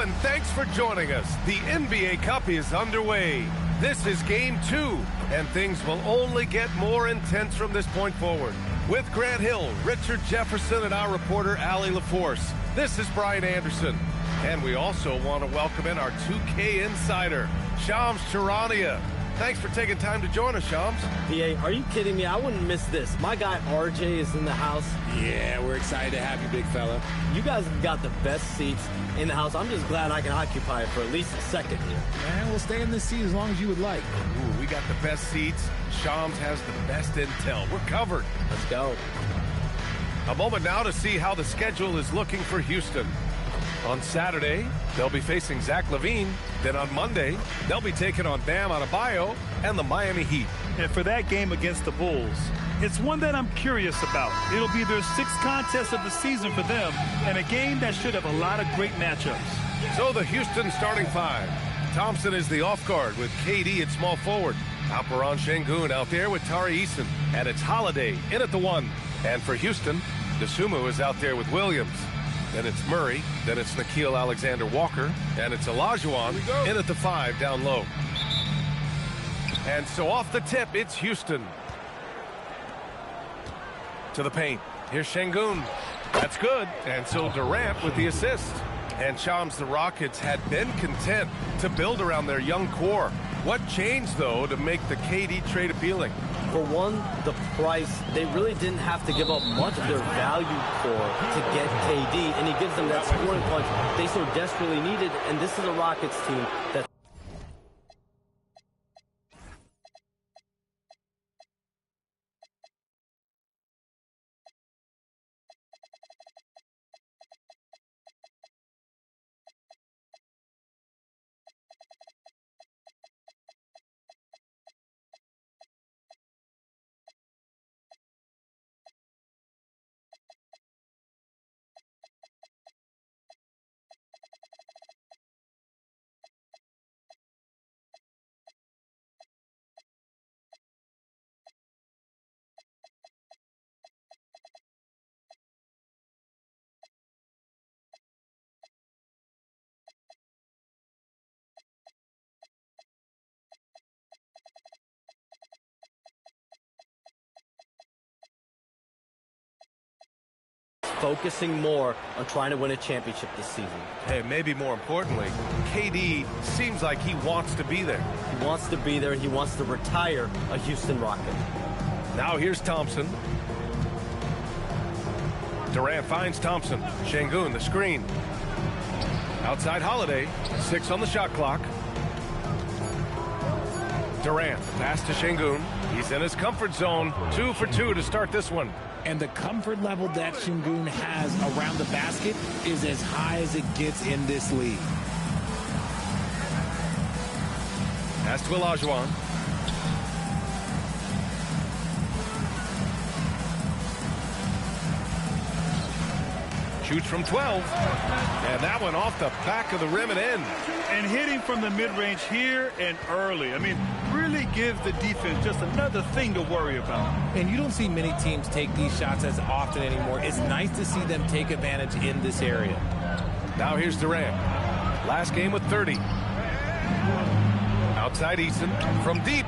and thanks for joining us. The NBA Cup is underway. This is Game 2, and things will only get more intense from this point forward. With Grant Hill, Richard Jefferson, and our reporter, Allie LaForce, this is Brian Anderson. And we also want to welcome in our 2K insider, Shams Charania. Thanks for taking time to join us, Shams. PA, are you kidding me? I wouldn't miss this. My guy RJ is in the house. Yeah, we're excited to have you, big fella. You guys have got the best seats in the house. I'm just glad I can occupy it for at least a second here. Man, we'll stay in this seat as long as you would like. Ooh, we got the best seats. Shams has the best intel. We're covered. Let's go. A moment now to see how the schedule is looking for Houston. On Saturday, they'll be facing Zach LaVine. Then on Monday, they'll be taking on Bam Adebayo and the Miami Heat. And for that game against the Bulls, it's one that I'm curious about. It'll be their 6th contest of the season for them, and a game that should have a lot of great matchups. So the Houston starting 5. Thompson is the off guard with KD at small forward. Alperen Şengün out there with Tari Eason. And it's Holiday in at the 1. And for Houston, Dosunmu is out there with Williams. Then it's Murray, then it's Nickeil Alexander-Walker, and it's Olajuwon in at the 5 down low. And so off the tip, it's Houston. To the paint. Here's Şengün. That's good. And so Durant with the assist. And Shams, the Rockets had been content to build around their young core. What changed, though, to make the KD trade appealing? For one, the price. They really didn't have to give up much of their value core to get KD, and he gives them that scoring punch they so desperately needed, and this is a Rockets team that focusing more on trying to win a championship this season. Hey, maybe more importantly, KD seems like he wants to be there. He wants to be there, and he wants to retire a Houston Rocket. Now here's Thompson. Durant finds Thompson. Şengün, the screen. Outside Holiday. 6 on the shot clock. Durant, pass to Şengün. He's in his comfort zone. 2 for 2 to start this one. And the comfort level that Şengün has around the basket is as high as it gets in this league. Pass to Olajuwon. Shoots from 12. And that one off the back of the rim and in. And hitting from the mid-range here and early. I mean, really gives the defense just another thing to worry about. And you don't see many teams take these shots as often anymore. It's nice to see them take advantage in this area. Now here's Durant. Last game with 30. Outside Eason from deep.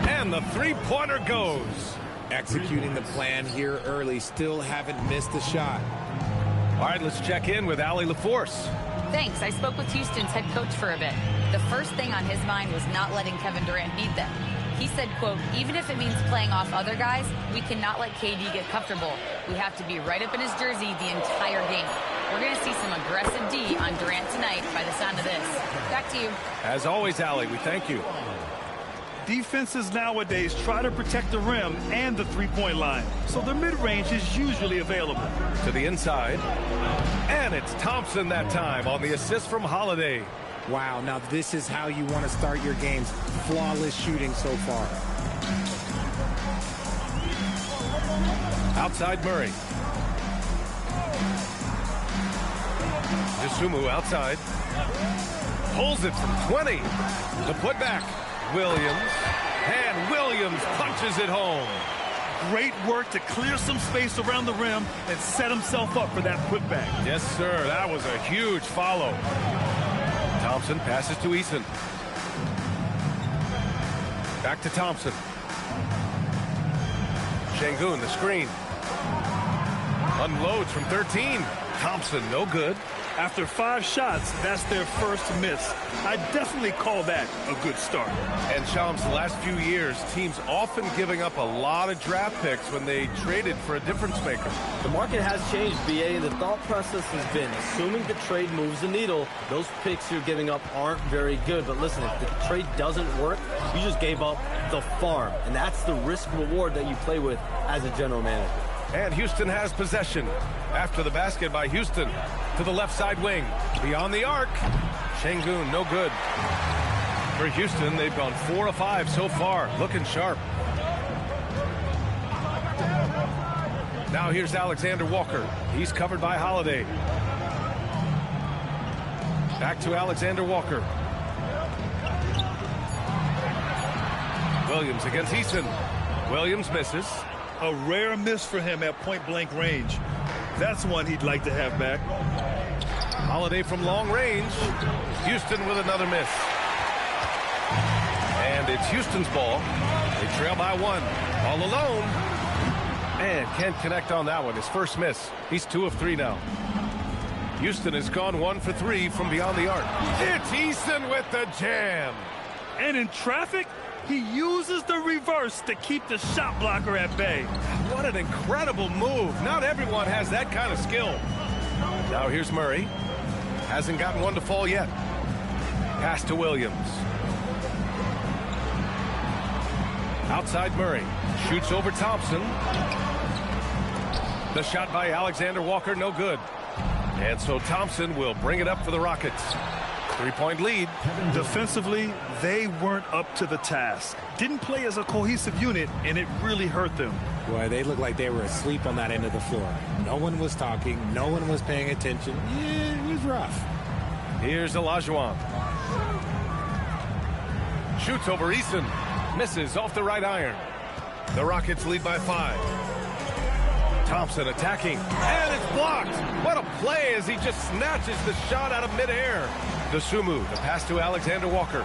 And the three-pointer goes. Executing the plan here early. Still haven't missed a shot. All right, let's check in with Allie LaForce. Thanks. I spoke with Houston's head coach for a bit. The first thing on his mind was not letting Kevin Durant beat them. He said, quote, even if it means playing off other guys, we cannot let KD get comfortable. We have to be right up in his jersey the entire game. We're going to see some aggressive D on Durant tonight by the sound of this. Back to you. As always, Allie, we thank you. Defenses nowadays try to protect the rim and the three-point line, so the mid-range is usually available. To the inside. And it's Thompson that time on the assist from Holiday. Wow, now this is how you want to start your games. Flawless shooting so far. Outside Murray. Dosunmu outside. Pulls it from 20. The putback. Williams. And Williams punches it home. Great work to clear some space around the rim and set himself up for that putback. Yes, sir. That was a huge follow. Thompson passes to Eason. Back to Thompson. Şengün, the screen. Unloads from 13. Thompson, no good. After 5 shots, that's their first miss. I definitely call that a good start. And Shams, the last few years, teams often giving up a lot of draft picks when they traded for a difference maker. The market has changed, BA, and the thought process has been, assuming the trade moves the needle, those picks you're giving up aren't very good. But listen, if the trade doesn't work, you just gave up the farm. And that's the risk-reward that you play with as a general manager. And Houston has possession. After the basket by Houston to the left side wing. Beyond the arc. Şengün, no good. For Houston, they've gone 4 of 5 so far. Looking sharp. Now here's Alexander Walker. He's covered by Holiday. Back to Alexander Walker. Williams against Eason. Williams misses. A rare miss for him at point-blank range. That's one he'd like to have back. Holiday from long range. Houston with another miss. And it's Houston's ball. They trail by 1. All alone. And can't connect on that one. His first miss. He's 2 of 3 now. Houston has gone 1 for 3 from beyond the arc. It's Eason with the jam. And in traffic, he uses the reverse to keep the shot blocker at bay. What an incredible move. Not everyone has that kind of skill. Now here's Murray. Hasn't gotten one to fall yet. Pass to Williams. Outside Murray. Shoots over Thompson. The shot by Alexander Walker, no good. And so Thompson will bring it up for the Rockets. 3-point lead. Defensively, they weren't up to the task. Didn't play as a cohesive unit, and it really hurt them. Boy, they looked like they were asleep on that end of the floor. No one was talking. No one was paying attention. Yeah, it was rough. Here's Olajuwon. Shoots over Eason. Misses off the right iron. The Rockets lead by 5. Thompson attacking. And it's blocked. What a play as he just snatches the shot out of midair. Dosunmu, the pass to Alexander Walker.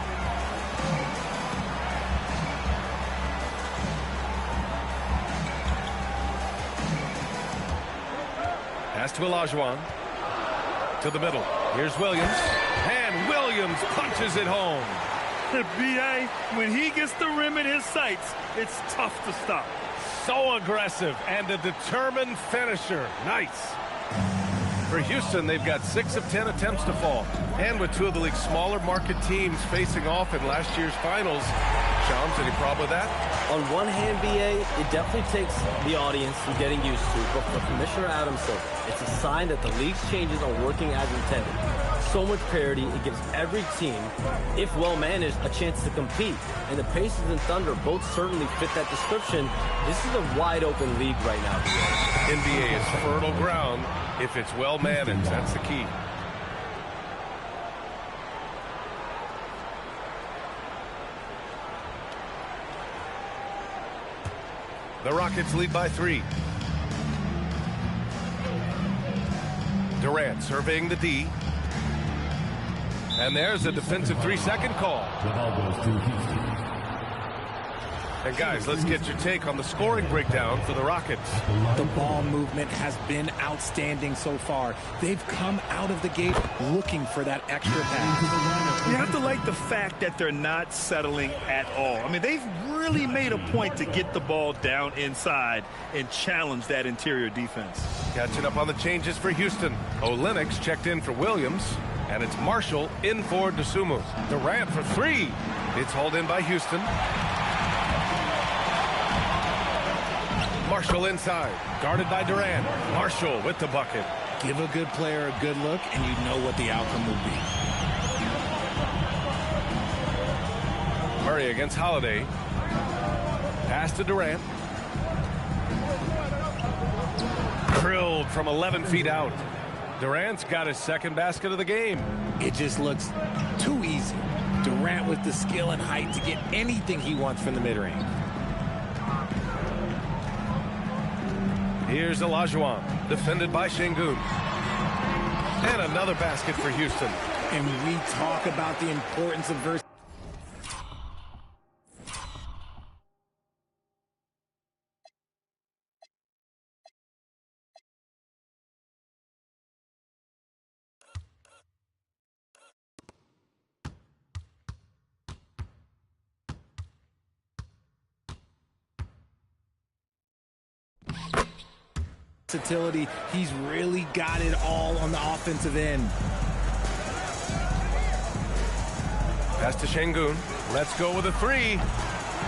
Pass to Olajuwon. To the middle. Here's Williams. And Williams punches it home. B.A., when he gets the rim in his sights, it's tough to stop. So aggressive and a determined finisher. Nice. For Houston, they've got 6 of 10 attempts to fall. And with 2 of the league's smaller market teams facing off in last year's finals, Shams, any problem with that? On one hand, BA, it definitely takes the audience some getting used to. But for Commissioner Adam Silver, it's a sign that the league's changes are working as intended. So much parity, it gives every team, if well managed, a chance to compete. And the Pacers and Thunder both certainly fit that description. This is a wide open league right now, BA. NBA is fertile ground if it's well managed. That's the key. The Rockets lead by 3. Durant surveying the D. And there's a defensive 3-second call. And guys, let's get your take on the scoring breakdown for the Rockets. The ball movement has been outstanding so far. They've come out of the gate looking for that extra pass. You have to like the fact that they're not settling at all. I mean, they've really made a point to get the ball down inside and challenge that interior defense. Catching up on the changes for Houston. Olynyk checked in for Williams. And it's Marshall in for Dosunmu. Durant for 3. It's hauled in by Houston. Marshall inside. Guarded by Durant. Marshall with the bucket. Give a good player a good look, and you know what the outcome will be. Murray against Holiday. Pass to Durant. Drilled from 11 feet out. Durant's got his second basket of the game. It just looks too easy. Durant with the skill and height to get anything he wants from the mid-range. Here's Olajuwon, defended by Şengün. And another basket for Houston. And we talk about the importance of versatility. He's really got it all on the offensive end. Pass to Şengün. Let's go with a three.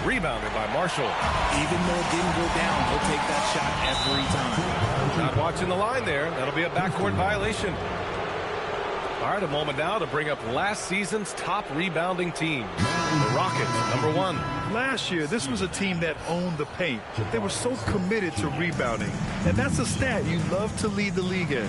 Rebounded by Marshall. Even though it didn't go down, he'll take that shot every time. Not watching the line there. That'll be a backcourt violation. All right, a moment now to bring up last season's top rebounding team, the Rockets, number 1. Last year, this was a team that owned the paint. They were so committed to rebounding. And that's a stat you love to lead the league in.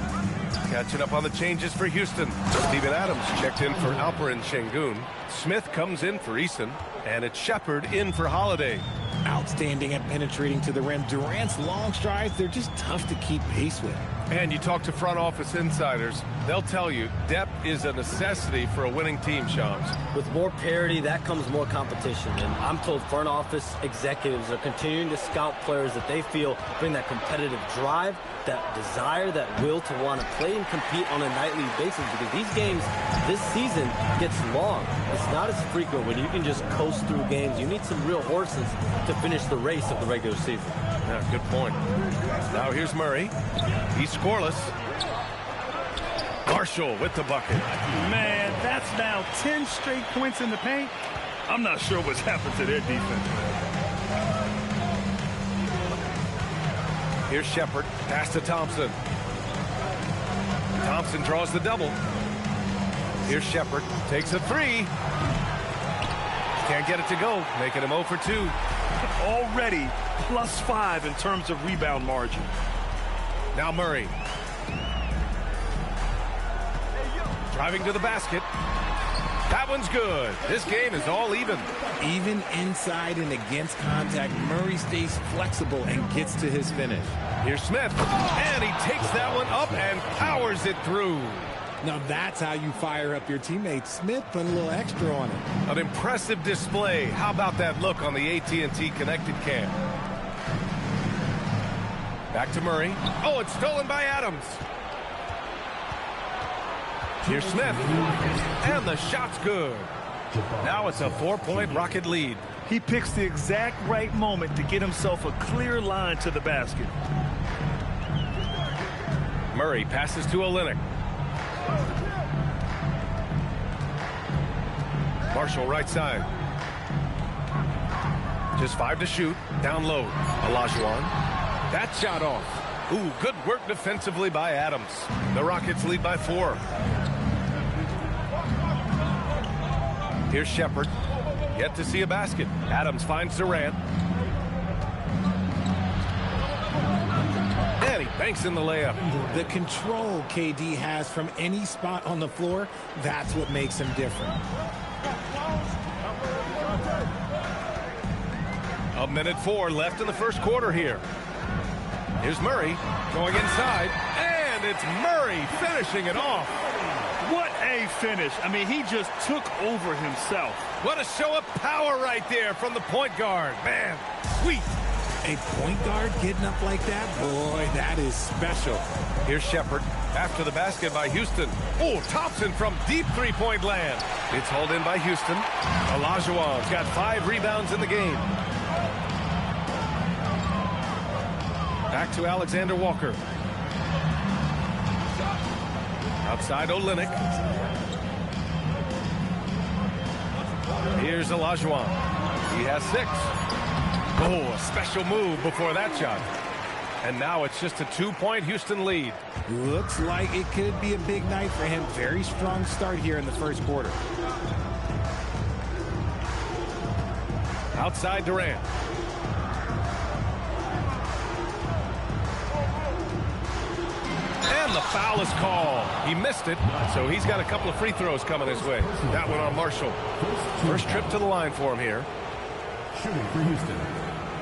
Catching up on the changes for Houston. Steven Adams checked in for Alperen Şengün. Smith comes in for Eason. And it's Shepard in for Holiday. Outstanding at penetrating to the rim. Durant's long strides, they're just tough to keep pace with. And you talk to front office insiders, they'll tell you depth is a necessity for a winning team, Shams. With more parity, that comes more competition. And I'm told front office executives are continuing to scout players that they feel bring that competitive drive, that desire, that will to want to play and compete on a nightly basis, because these games this season gets long. It's not as frequent when you can just coast through games. You need some real horses to finish the race of the regular season. Yeah, good point. Now here's Murray. He's scoreless. Marshall with the bucket. Man, that's now 10 straight points in the paint. I'm not sure what's happened to their defense. Here's Shepard. Pass to Thompson. Thompson draws the double. Here's Shepard. Takes a three. Can't get it to go. Making him 0 for 2. Already +5 in terms of rebound margin. Now Murray. Driving to the basket. That one's good. This game is all even. Even inside and against contact, Murray stays flexible and gets to his finish. Here's Smith. And he takes that one up and powers it through. Now that's how you fire up your teammates. Smith put a little extra on it. An impressive display. How about that look on the AT&T connected cam? Back to Murray. Oh, it's stolen by Adams. Here's Smith. And the shot's good. Now it's a 4-point Rocket lead. He picks the exact right moment to get himself a clear line to the basket. Murray passes to Olynyk. Marshall right side. Just 5 to shoot. Down low. Olajuwon. That shot off. Ooh, good work defensively by Adams. The Rockets lead by 4. Here's Shepard. Yet to see a basket. Adams finds Durant. And he banks in the layup. The control KD has from any spot on the floor, that's what makes him different. A minute 4 left in the first quarter here. Here's Murray going inside. And it's Murray finishing it off. What a finish. I mean, he just took over himself. What a show of power right there from the point guard. Man, sweet. A point guard getting up like that? Boy, that is special. Here's Shepard after the basket by Houston. Oh, Thompson from deep three-point land. It's hauled in by Houston. Olajuwon's got 5 rebounds in the game. Back to Alexander Walker. Outside Olynyk. Here's Olajuwon. He has 6. Oh, a special move before that shot. And now it's just a 2-point Houston lead. Looks like it could be a big night for him. Very strong start here in the first quarter. Outside Durant. And the foul is called. He missed it, so he's got a couple of free throws coming his way. That one on Marshall. First trip to the line for him here. Shooting for Houston,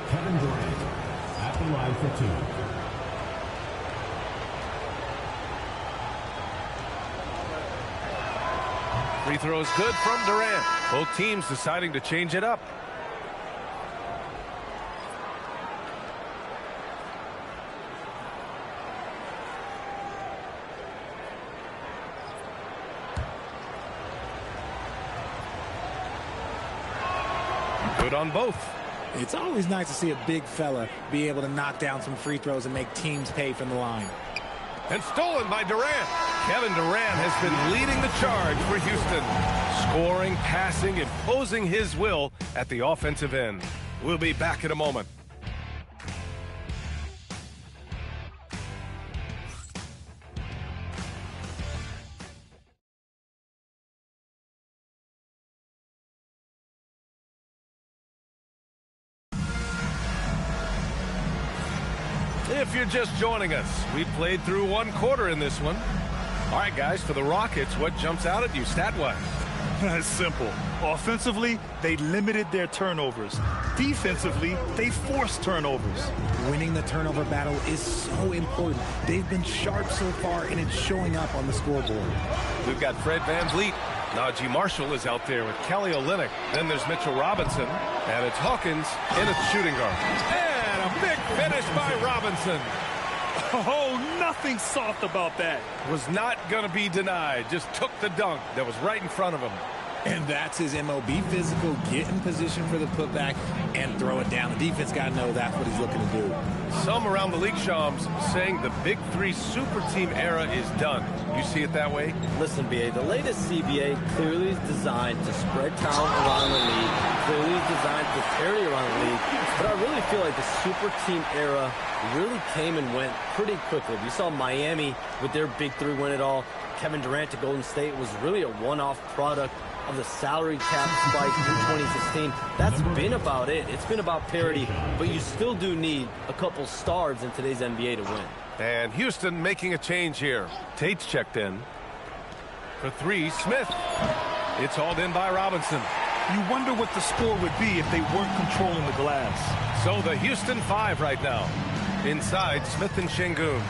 Kevin Durant at the line for 2. Free throw is good from Durant. Both teams deciding to change it up. Good on both. It's always nice to see a big fella be able to knock down some free throws and make teams pay from the line. And stolen by Durant. Kevin Durant has been leading the charge for Houston. Scoring, passing, imposing his will at the offensive end. We'll be back in a moment. If you're just joining us, we played through one quarter in this one. All right, guys, for the Rockets, what jumps out at you stat-wise? It's simple. Offensively, they limited their turnovers. Defensively, they forced turnovers. Winning the turnover battle is so important. They've been sharp so far, and it's showing up on the scoreboard. We've got Fred VanVleet. Najee Marshall is out there with Kelly Olynyk. Then there's Mitchell Robinson. And it's Hawkins in its shooting guard. And a big finish by Robinson. Oh, nothing soft about that. Was not going to be denied. Just took the dunk that was right in front of him. And that's his MO. Be physical, get in position for the putback, and throw it down. The defense got to know that's what he's looking to do. Some around the league, Shams, saying the Big Three super team era is done. You see it that way? Listen, BA, the latest CBA clearly is designed to spread talent around the league, clearly is designed to parity around the league, but I really feel like the super team era really came and went pretty quickly. We saw Miami with their Big Three win it all. Kevin Durant to Golden State was really a one-off product of the salary cap spike in 2016. That's been about it. It's been about parity, but you still do need a couple stars in today's NBA to win. And Houston making a change here. Tate's checked in. For three, Smith. It's hauled in by Robinson. You wonder what the score would be if they weren't controlling the glass. So the Houston 5 right now. Inside, Smith and Şengün.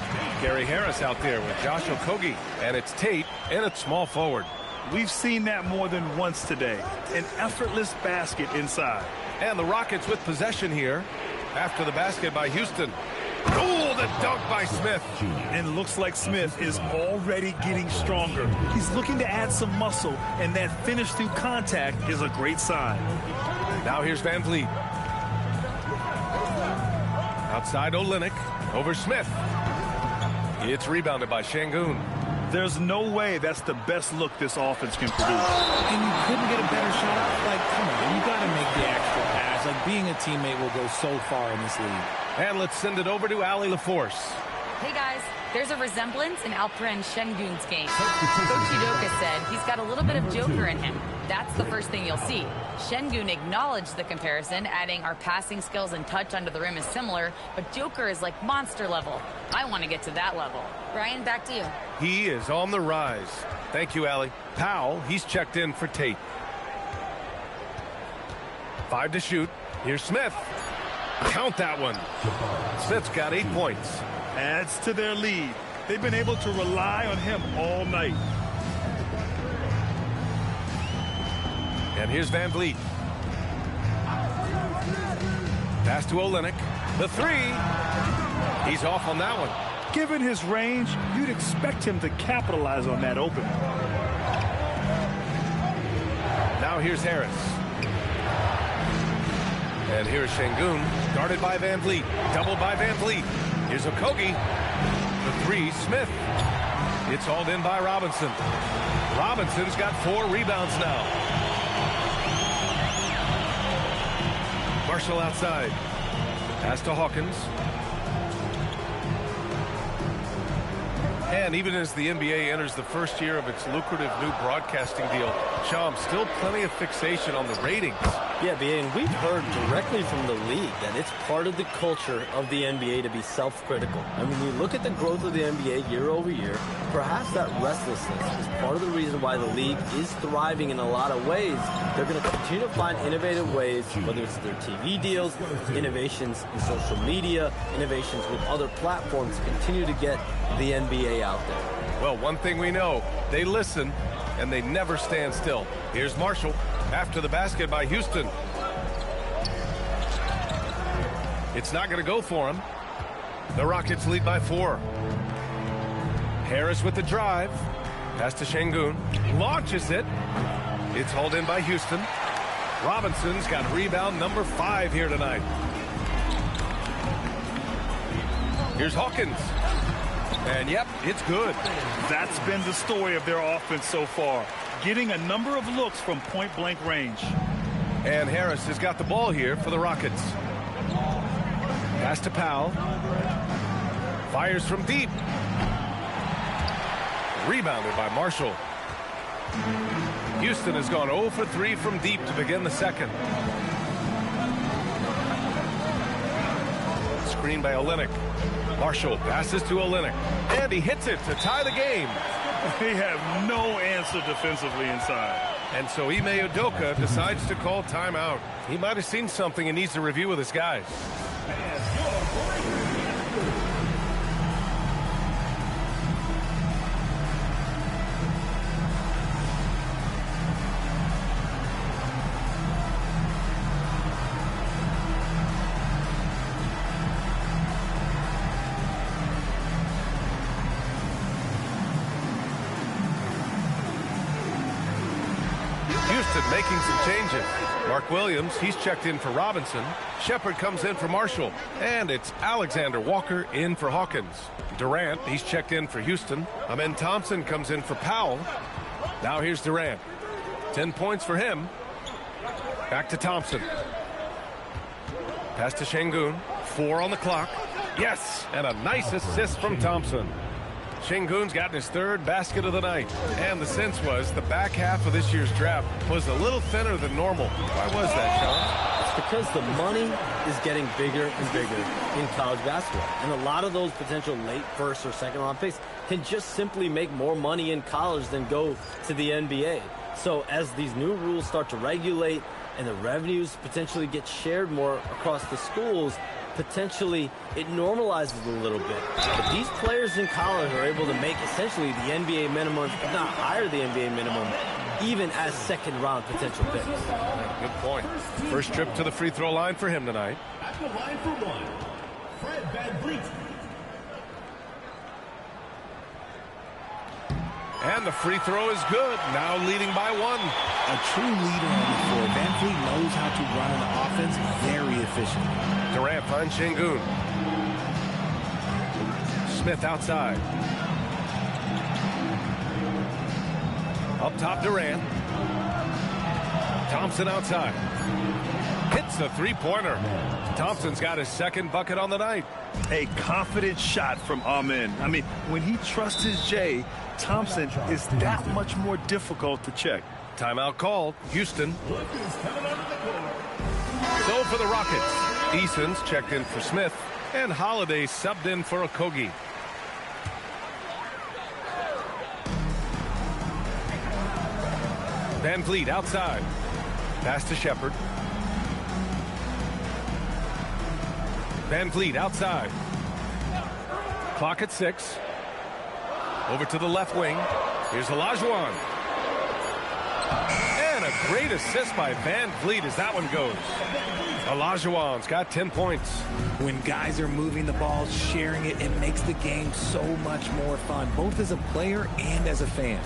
Gary Harris out there with Josh Okogie. And it's Tate, and it's small forward. We've seen that more than once today. An effortless basket inside. And the Rockets with possession here after the basket by Houston. Oh, the dunk by Smith. And looks like Smith is already getting stronger. He's looking to add some muscle, and that finish through contact is a great sign. Now here's VanVleet. Outside Olynyk, over Smith. It's rebounded by Şengün. There's no way that's the best look this offense can produce. And you couldn't get a better shot? Like, come on, you got to make the extra pass. Like, being a teammate will go so far in this league. And let's send it over to Allie LaForce. Hey, guys. There's a resemblance in Alperen Şengün's game. Coach Udoka said he's got a little bit of Joker in him. That's the first thing you'll see. Şengün acknowledged the comparison, adding our passing skills and touch under the rim is similar, but Joker is like monster level. I want to get to that level. Brian, back to you. He is on the rise. Thank you, Allie. Powell, he's checked in for Tate. 5 to shoot. Here's Smith. Count that one. Smith's got 8 points. Adds to their lead. They've been able to rely on him all night. And here's VanVleet. Pass to Olynyk. The 3. He's off on that one. Given his range, you'd expect him to capitalize on that opening. Now here's Harris. And here's Şengün, guarded by VanVleet. Doubled by VanVleet. Here's Okogie. The 3, Smith. It's hauled in by Robinson. Robinson's got 4 rebounds now. Marshall outside. Pass to Hawkins. And even as the NBA enters the first year of its lucrative new broadcasting deal, Shams, still plenty of fixation on the ratings. Yeah, BA, and we've heard directly from the league that it's part of the culture of the NBA to be self-critical. I mean, you look at the growth of the NBA year over year, perhaps that restlessness is part of the reason why the league is thriving in a lot of ways. They're going to continue to find innovative ways, whether it's their TV deals, innovations in social media, innovations with other platforms, to continue to get the NBA out there. Well, one thing we know, they listen and they never stand still. Here's Marshall after the basket by Houston. It's not going to go for him. The Rockets lead by 4. Harris with the drive. Pass to Şengün. Launches it. It's hauled in by Houston. Robinson's got rebound number 5 here tonight. Here's Hawkins. And yep, it's good. That's been the story of their offense so far. Getting a number of looks from point-blank range. And Harris has got the ball here for the Rockets. Pass to Powell. Fires from deep. Rebounded by Marshall. Houston has gone 0 for 3 from deep to begin the second. Screen by Olynyk. Marshall passes to Olynyk. And he hits it to tie the game. They have no answer defensively inside. And so Ime Udoka decides to call timeout. He might have seen something and needs to review with his guys. Making some changes. Mark Williams, he's checked in for Robinson. Shepard comes in for Marshall. And it's Alexander Walker in for Hawkins. Durant, he's checked in for Houston. Amen Thompson comes in for Powell. Now here's Durant. 10 points for him. Back to Thompson. Pass to Şengün. 4 on the clock. Yes, and a nice assist from Thompson. Şengün's gotten his 3rd basket of the night. And the sense was the back half of this year's draft was a little thinner than normal. Why was that, Sean? It's because the money is getting bigger and bigger in college basketball. And a lot of those potential late first or second round picks can just simply make more money in college than go to the NBA. So as these new rules start to regulate and the revenues potentially get shared more across the schools, potentially it normalizes a little bit. But these players in college are able to make essentially the NBA minimum, if not higher the NBA minimum, even as second-round potential picks. Good point. First trip to the free throw line for him tonight. At the line for 1, Fred VanVleet. And the free throw is good. Now leading by 1. A true leader on the floor. VanVleet knows how to run an offense very efficiently. Durant finds Şengün. Smith outside. Up top, Durant. Thompson outside. Hits the three-pointer. Thompson's got his 2nd bucket on the night. A confident shot from Amen. I mean, when he trusts his J, Thompson is that much more difficult to check. Timeout called. Houston. So for the Rockets, Eason's checked in for Smith, and Holiday subbed in for Okogie. VanVleet outside. Pass to Shepard. VanVleet outside. Clock at 6. Over to the left wing. Here's Olajuwon. And a great assist by VanVleet as that one goes. Olajuwon's got 10 points. When guys are moving the ball, sharing it, it makes the game so much more fun, both as a player and as a fan.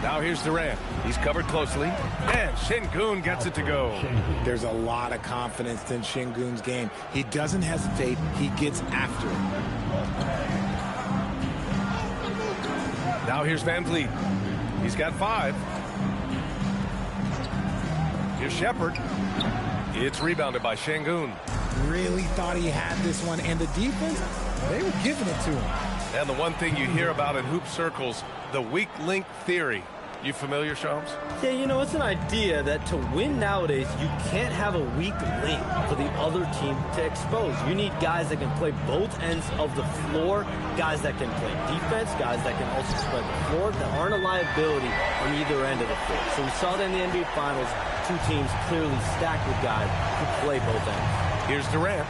Now here's Durant. He's covered closely. And Şengün gets it to go. There's a lot of confidence in Şengün's game. He doesn't hesitate. He gets after it. Now here's VanVleet. He's got 5. Here's Shepard. It's rebounded by Şengün. Really thought he had this one. And the defense, they were giving it to him. And the one thing you hear about in hoop circles, the weak link theory. You familiar, Shams? Yeah, you know, it's an idea that to win nowadays, you can't have a weak link for the other team to expose. You need guys that can play both ends of the floor, guys that can play defense, guys that can also spread the floor, that aren't a liability on either end of the floor. So we saw that in the NBA Finals, 2 teams clearly stacked with guys who play both ends. Here's Durant.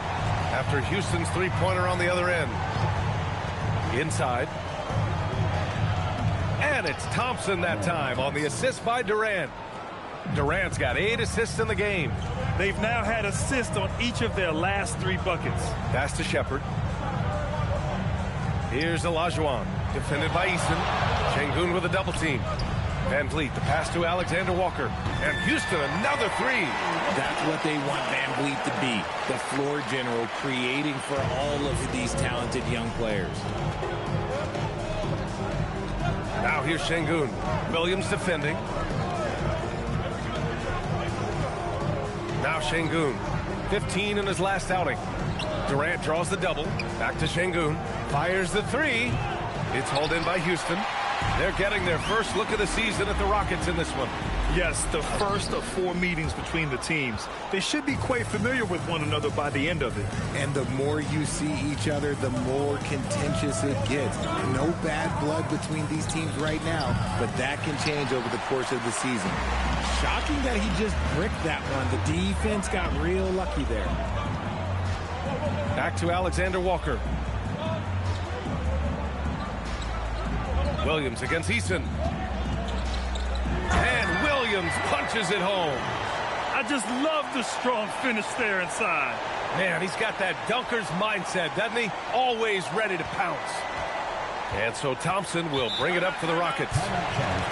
after Houston's three-pointer on the other end. Inside. And it's Thompson that time on the assist by Durant. Durant's got 8 assists in the game. They've now had assists on each of their last 3 buckets. Pass to Shepard. Here's Olajuwon, defended by Eason. Şengün with a double team. Van Vliet, the pass to Alexander Walker. And Houston, another 3. That's what they want Van Vliet to be. The floor general, creating for all of these talented young players. Now here's Şengün. Williams defending. Now Şengün, 15 in his last outing. Durant draws the double. Back to Şengün. Fires the 3. It's hauled in by Houston. They're getting their first look of the season at the Rockets in this one. Yes, the first of 4 meetings between the teams. They should be quite familiar with one another by the end of it. And the more you see each other, the more contentious it gets. No bad blood between these teams right now, but that can change over the course of the season. Shocking that he just bricked that one. The defense got real lucky there. Back to Alexander Walker. Williams against Eason. And Williams punches it home. I just love the strong finish there inside. Man, he's got that dunker's mindset, doesn't he? Always ready to pounce. And so Thompson will bring it up for the Rockets.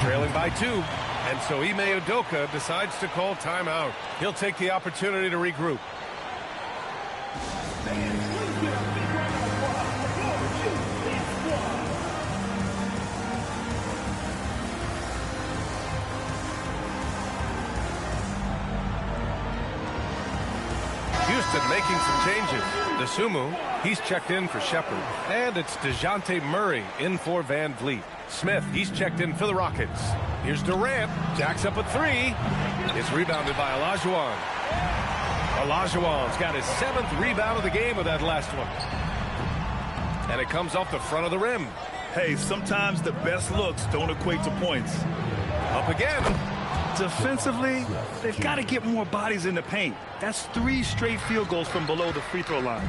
Trailing by 2. And so Ime Udoka decides to call timeout. He'll take the opportunity to regroup. Houston making some changes. Dosunmu, he's checked in for Shepard. And it's DeJounte Murray in for Van Vliet. Smith, he's checked in for the Rockets. Here's Durant, jacks up a 3. It's rebounded by Olajuwon. Olajuwon's got his 7th rebound of the game with that last one. And it comes off the front of the rim. Hey, sometimes the best looks don't equate to points. Up again. Defensively, they've got to get more bodies in the paint. That's 3 straight field goals from below the free throw line.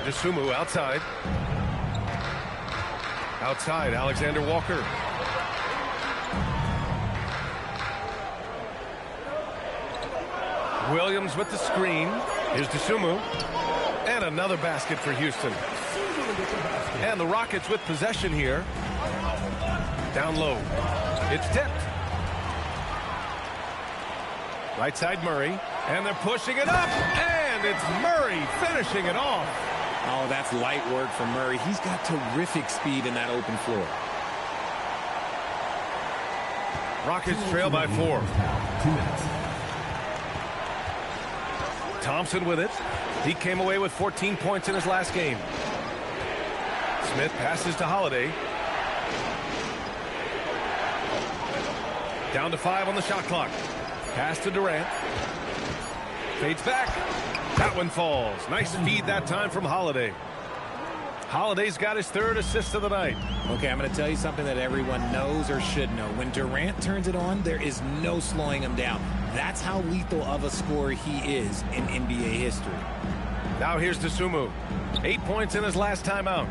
Dosunmu outside. Outside, Alexander Walker. Williams with the screen. Here's Dosunmu. And another basket for Houston. And the Rockets with possession here. Down low. It's tipped. Right side Murray. And they're pushing it up. And it's Murray finishing it off. Oh, that's light work for Murray. He's got terrific speed in that open floor. Rockets trail by 4. 2 minutes. Thompson with it. He came away with 14 points in his last game. Smith passes to Holiday. Down to 5 on the shot clock. Pass to Durant. Fades back. That one falls. Nice feed that time from Holiday. Holiday's got his 3rd assist of the night. Okay, I'm going to tell you something that everyone knows or should know. When Durant turns it on, there is no slowing him down. That's how lethal of a scorer he is in NBA history. Now here's Dosunmu. 8 points in his last timeout.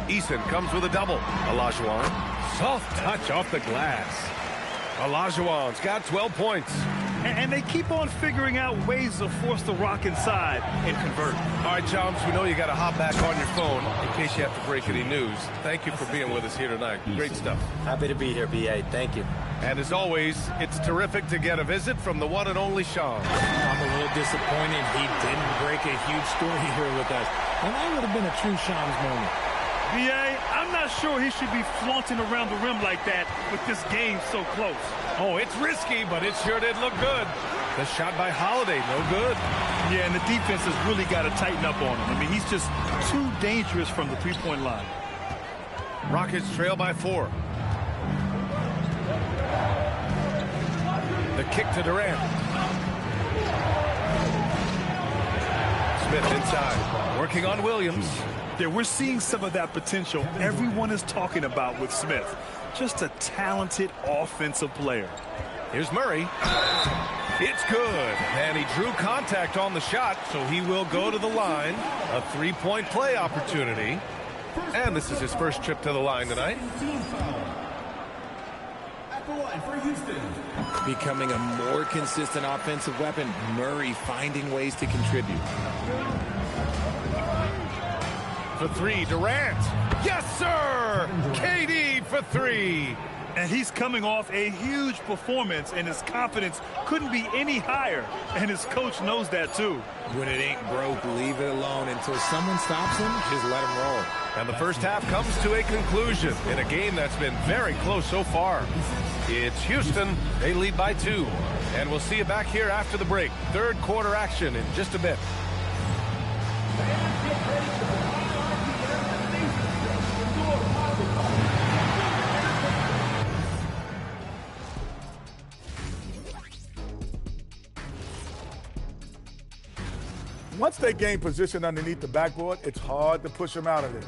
Eason comes with a double. Olajuwon. Soft touch off the glass. Olajuwon's got 12 points. And they keep on figuring out ways to force the Rock inside and convert. All right, chums, we know you got to hop back on your phone in case you have to break any news. Thank you for being with us here tonight. Great stuff. Happy to be here, B.A. Thank you. And as always, it's terrific to get a visit from the one and only Sean. I'm a little disappointed he didn't break a huge story here with us. And that would have been a true Sean's moment. B.A., I'm not sure he should be flaunting around the rim like that with this game so close. Oh, it's risky, but it sure did look good. The shot by Holiday, no good. Yeah, and the defense has really got to tighten up on him. I mean, he's just too dangerous from the three-point line. Rockets trail by 4. The kick to Durant. Smith inside, working on Williams. Yeah, we're seeing some of that potential everyone is talking about with Smith. Just a talented offensive player. Here's Murray. It's good, and he drew contact on the shot, so he will go to the line. A three-point play opportunity. And this is his first trip to the line tonight. At the line for Houston. Becoming a more consistent offensive weapon. Murray finding ways to contribute. For three, Durant. Yes, sir! KD for three. And he's coming off a huge performance, and his confidence couldn't be any higher. And his coach knows that, too. When it ain't broke, leave it alone. Until someone stops him, just let him roll. And the first half comes to a conclusion in a game that's been very close so far. It's Houston. They lead by 2. And we'll see you back here after the break. Third quarter action in just a bit. Once they gain position underneath the backboard, it's hard to push them out of there.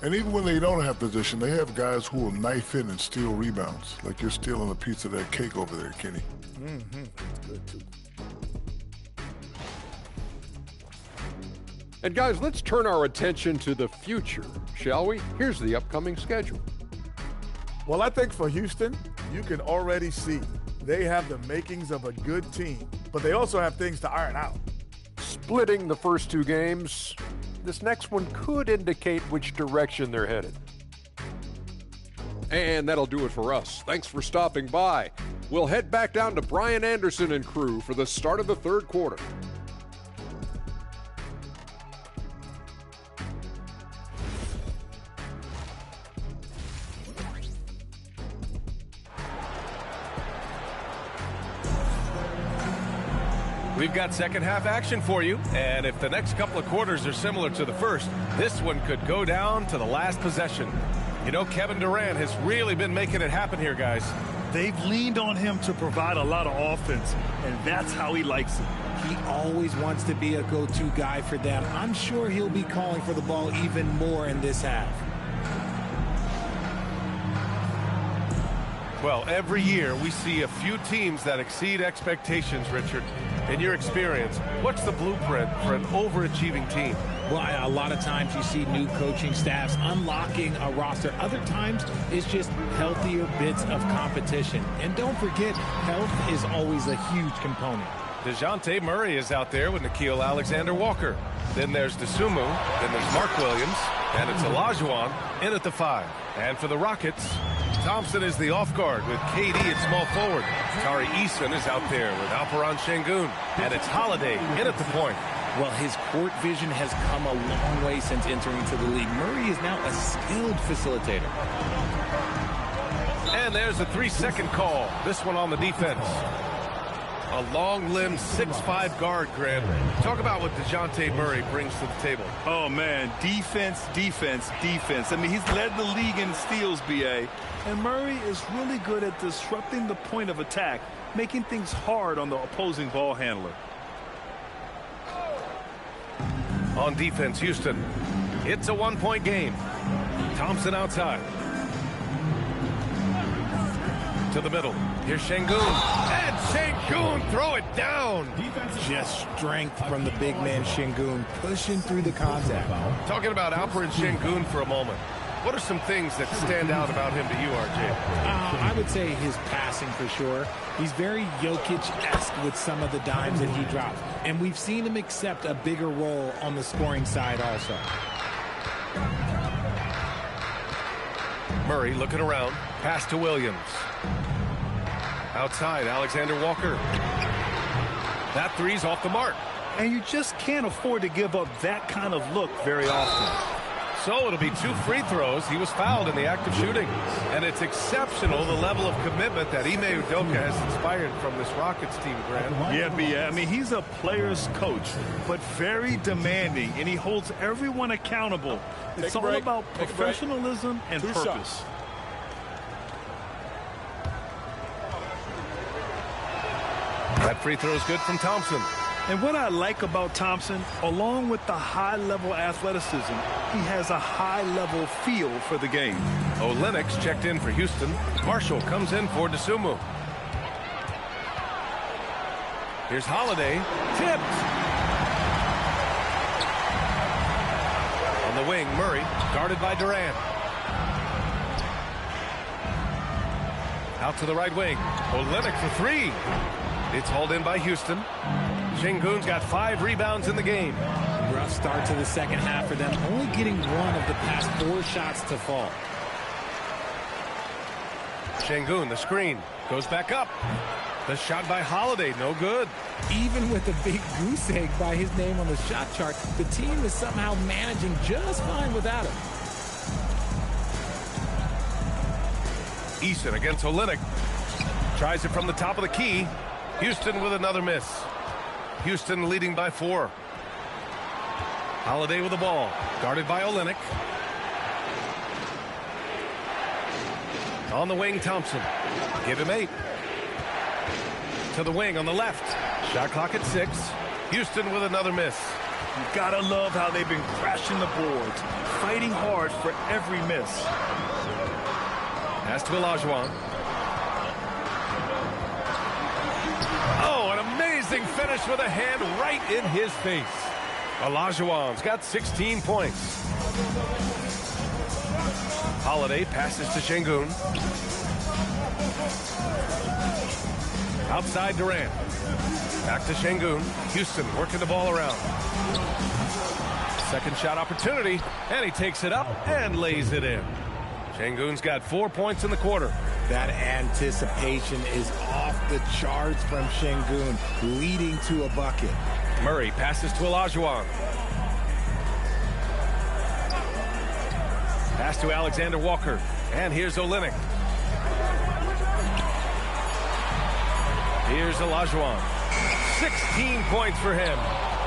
And even when they don't have position, they have guys who will knife in and steal rebounds. Like you're stealing a piece of that cake over there, Kenny. That's good, too. And guys, let's turn our attention to the future, shall we? Here's the upcoming schedule. Well, I think for Houston, you can already see they have the makings of a good team, but they also have things to iron out. Splitting the first 2 games, this next one could indicate which direction they're headed. And that'll do it for us. Thanks for stopping by. We'll head back down to Brian Anderson and crew for the start of the third quarter. We've got second half action for you, and if the next couple of quarters are similar to the first, this one could go down to the last possession. You know, Kevin Durant has really been making it happen here, guys. They've leaned on him to provide a lot of offense, and that's how he likes it. He always wants to be a go-to guy for them. I'm sure he'll be calling for the ball even more in this half. Well, every year we see a few teams that exceed expectations, Richard. In your experience, what's the blueprint for an overachieving team? Well, a lot of times you see new coaching staffs unlocking a roster. Other times it's just healthier bits of competition. And don't forget, health is always a huge component. DeJounte Murray is out there with Hakeem Olajuwon. Then there's Dosunmu. Then there's Mark Williams. And it's Olajuwon in at the 5. And for the Rockets, Thompson is the off guard with KD at small forward. Tari Eason is out there with Alperen Şengün. And it's Holiday in at the point. Well, his court vision has come a long way since entering into the league. Murray is now a skilled facilitator. And there's a 3-second call. This one on the defense. A long-limbed 6'5" guard, Grant. Talk about what DeJounte Murray brings to the table. Oh, man, defense, defense, defense. I mean, he's led the league in steals, B.A., and Murray is really good at disrupting the point of attack, making things hard on the opposing ball handler. On defense, Houston. It's a 1-point game. Thompson outside. To the middle. Here's Şengün. And Şengün throw it down. Just strength from the big man Şengün pushing through the contact. Talking about Alperen Şengün for a moment. What are some things that stand out about him to you, RJ? I would say his passing for sure. He's very Jokic-esque with some of the dimes that he drops. And we've seen him accept a bigger role on the scoring side also. Murray looking around. Pass to Williams. Outside, Alexander Walker. That three's off the mark. And you just can't afford to give up that kind of look very often. So it'll be 2 free throws. He was fouled in the act of shooting. And it's exceptional, the level of commitment that Ime Udoka has inspired from this Rockets team, Grant. Yeah, I mean, he's a player's coach, but very demanding, and he holds everyone accountable. It's all about professionalism and purpose. That free throw is good from Thompson. And what I like about Thompson, along with the high-level athleticism, he has a high-level feel for the game. Olenek checked in for Houston. Marshall comes in for Dosunmu. Here's Holiday. Tipped. On the wing, Murray, guarded by Durant. Out to the right wing. Olynyk for three. It's hauled in by Houston. Şengün's got 5 rebounds in the game. Rough start to the second half for them, only getting one of the past 4 shots to fall. Şengün, the screen, goes back up. The shot by Holiday, no good. Even with a big goose egg by his name on the shot chart, the team is somehow managing just fine without him. Eason against Olynyk. Tries it from the top of the key. Houston with another miss. Houston leading by 4. Holiday with the ball. Guarded by Olynyk. On the wing, Thompson. Give him 8. To the wing on the left. Shot clock at 6. Houston with another miss. You gotta love how they've been crashing the boards, fighting hard for every miss. Pass to Olajuwon. Oh, an amazing finish with a hand right in his face. Olajuwon's got 16 points. Holiday passes to Şengün. Outside Durant. Back to Şengün. Houston working the ball around. Second shot opportunity, and he takes it up and lays it in. Şengün's got 4 points in the quarter. That anticipation is off the charts from Şengün, leading to a bucket. Murray passes to Olajuwon. Pass to Alexander Walker. And here's Olynyk. Here's Olajuwon. 16 points for him.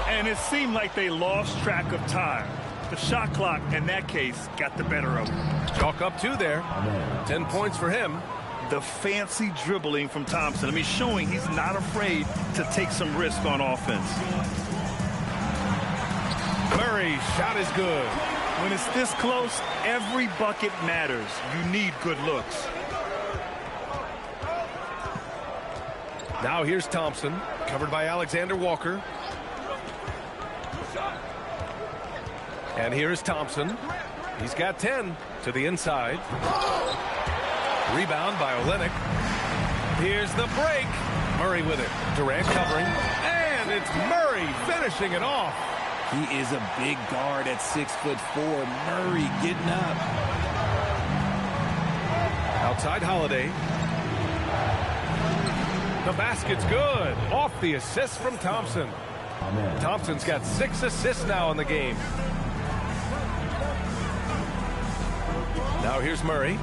And it seemed like they lost track of time. The shot clock, in that case, got the better of them. Chalk up 2 there. 10 points for him. The fancy dribbling from Thompson. I mean, showing he's not afraid to take some risk on offense. Murray's shot is good. When it's this close, every bucket matters. You need good looks. Now here's Thompson, covered by Alexander Walker. And here's Thompson. He's got 10 to the inside. Rebound by Olynyk. Here's the break. Murray with it. Durant covering. And it's Murray finishing it off. He is a big guard at 6'4". Murray getting up. Outside Holiday. The basket's good. Off the assist from Thompson. Thompson's got 6 assists now in the game. Now here's Murray.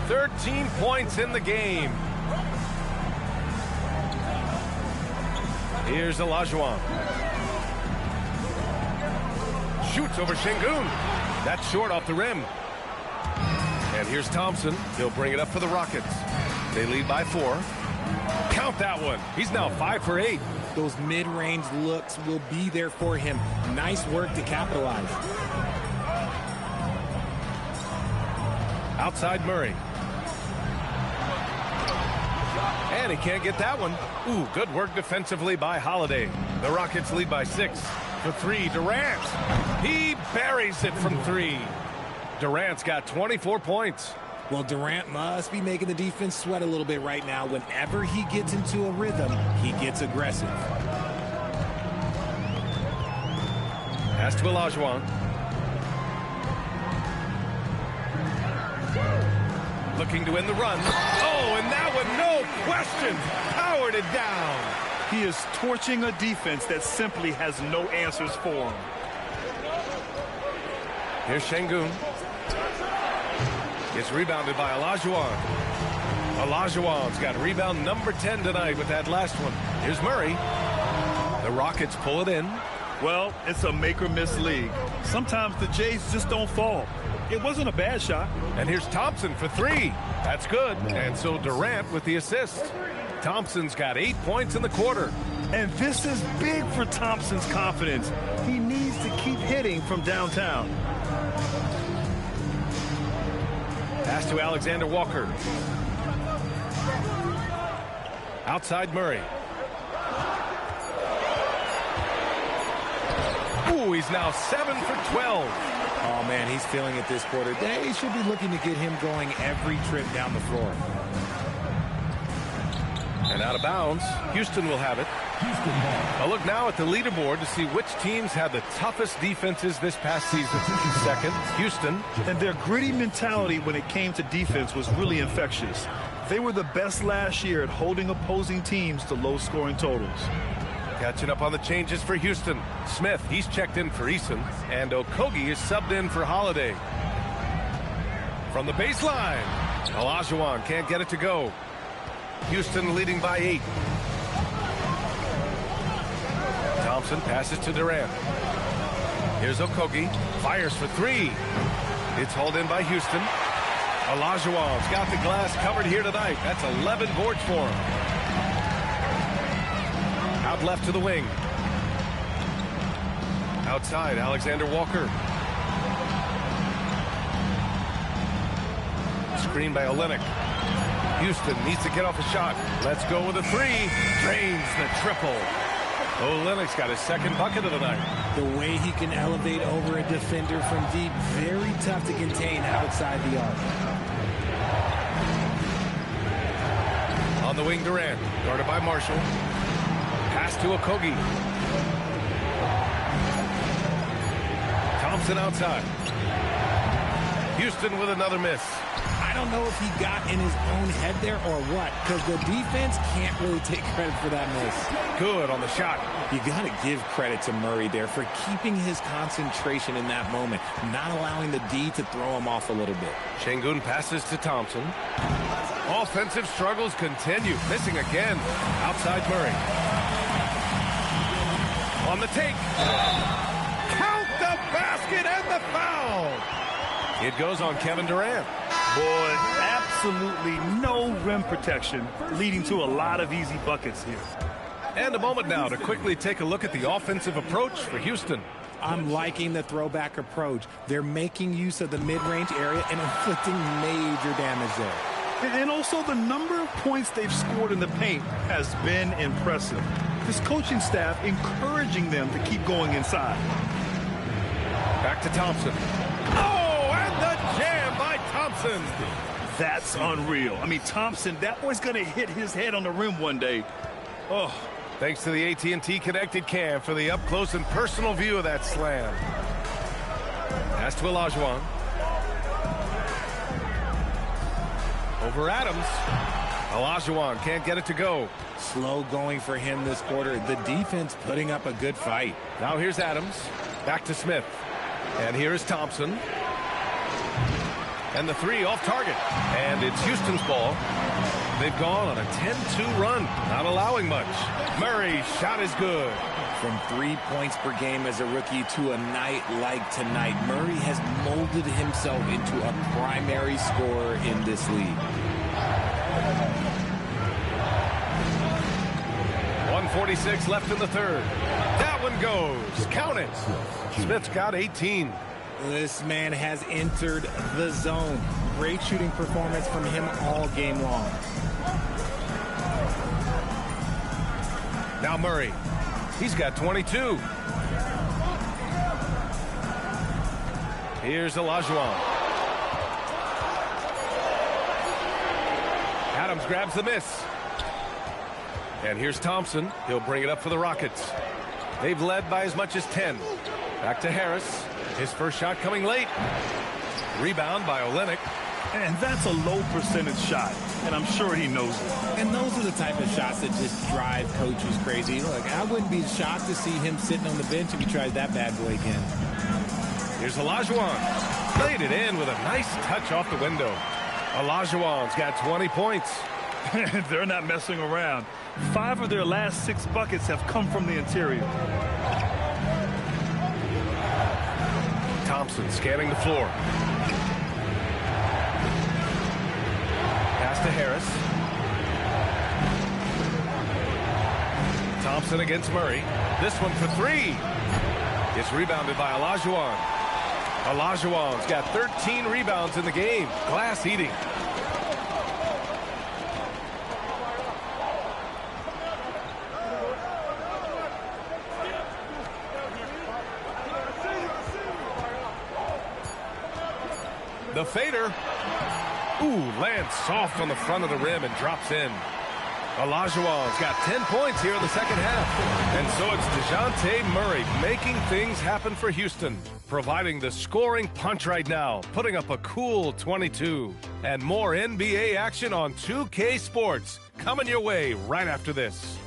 13 points in the game. Here's Olajuwon. Shoots over Şengün. That's short off the rim. And here's Thompson. He'll bring it up for the Rockets. They lead by 4. Count that one. He's now 5 for 8. Those mid-range looks will be there for him. Nice work to capitalize. Outside Murray. And he can't get that one. Ooh, good work defensively by Holiday. The Rockets lead by 6. For 3, Durant. He buries it from 3. Durant's got 24 points. Well, Durant must be making the defense sweat a little bit right now. Whenever he gets into a rhythm, he gets aggressive. Pass to Olajuwon. Looking to win the run. Oh, and that one, no question, powered it down. He is torching a defense that simply has no answers for him. Here's Şengün. It's rebounded by Olajuwon. Olajuwon's got rebound number 10 tonight with that last one. Here's Murray. The Rockets pull it in. Well, it's a make-or-miss league. Sometimes the Jays just don't fall. It wasn't a bad shot. And here's Thompson for 3. That's good. And so Durant with the assist. Thompson's got 8 points in the quarter. And this is big for Thompson's confidence. He needs to keep hitting from downtown. Pass to Alexander Walker. Outside Murray. he's now 7 for 12. Oh, man, he's feeling it this quarter. They should be looking to get him going every trip down the floor. And out of bounds, Houston will have it. A look now at the leaderboard to see which teams had the toughest defenses this past season. Second, Houston. And their gritty mentality when it came to defense was really infectious. They were the best last year at holding opposing teams to low-scoring totals. Catching up on the changes for Houston. Smith, he's checked in for Eason. And Okogie is subbed in for Holiday. From the baseline, Olajuwon can't get it to go. Houston leading by 8. Thompson passes to Durant. Here's Okogie. Fires for 3. It's hauled in by Houston. Olajuwon's got the glass covered here tonight. That's 11 boards for him. Out left to the wing. Outside, Alexander Walker. Screen by Olynyk. Houston needs to get off a shot. Let's go with a 3. Drains the triple. Olynyk's got his second bucket of the night. The way he can elevate over a defender from deep, very tough to contain outside the arc. On the wing, Durant, guarded by Marshall. Pass to Okogie. Thompson outside. Houston with another miss. I don't know if he got in his own head there or what, because the defense can't really take credit for that miss. Good on the shot. You got to give credit to Murray there for keeping his concentration in that moment, not allowing the D to throw him off a little bit. Şengün passes to Thompson. Offensive struggles continue. Missing again. Outside Murray. On the take. Count the basket and the foul. It goes on Kevin Durant. Boy, absolutely no rim protection, leading to a lot of easy buckets here. And a moment now to quickly take a look at the offensive approach for Houston. I'm liking the throwback approach. They're making use of the mid-range area and inflicting major damage there. And also the number of points they've scored in the paint has been impressive. This coaching staff encouraging them to keep going inside. Back to Thompson. Oh, and the jam by Thompson. That's unreal. I mean, Thompson, that boy's going to hit his head on the rim one day. Oh. Thanks to the AT&T Connected Cam for the up-close and personal view of that slam. Pass to Olajuwon. Over Adams. Olajuwon can't get it to go. Slow going for him this quarter. The defense putting up a good fight. Now here's Adams. Back to Smith. And here is Thompson. And the 3 off target. And it's Houston's ball. They've gone on a 10-2 run, not allowing much. Murray's shot is good. From 3 points per game as a rookie to a night like tonight, Murray has molded himself into a primary scorer in this league. 1:46 left in the third. That one goes. Count it. Smith's got 18. This man has entered the zone. Great shooting performance from him all game long. Now Murray. He's got 22. Here's Olajuwon. Adams grabs the miss. And here's Thompson. He'll bring it up for the Rockets. They've led by as much as 10. Back to Harris. His first shot coming late. Rebound by Olynyk. And that's a low percentage shot, and I'm sure he knows it. And those are the type of shots that just drive coaches crazy. Look, I wouldn't be shocked to see him sitting on the bench if he tries that bad boy again. Here's Olajuwon. Played it in with a nice touch off the window. Olajuwon's got 20 points. They're not messing around. 5 of their last 6 buckets have come from the interior. Thompson scanning the floor. Pass to Harris. Thompson against Murray. This one for 3. It's rebounded by Olajuwon. Olajuwon's got 13 rebounds in the game. Glass eating. The fader. Ooh, lands soft on the front of the rim and drops in. Olajuwon's got 10 points here in the second half. And so it's DeJounte Murray making things happen for Houston, providing the scoring punch right now, putting up a cool 22. And more NBA action on 2K Sports coming your way right after this.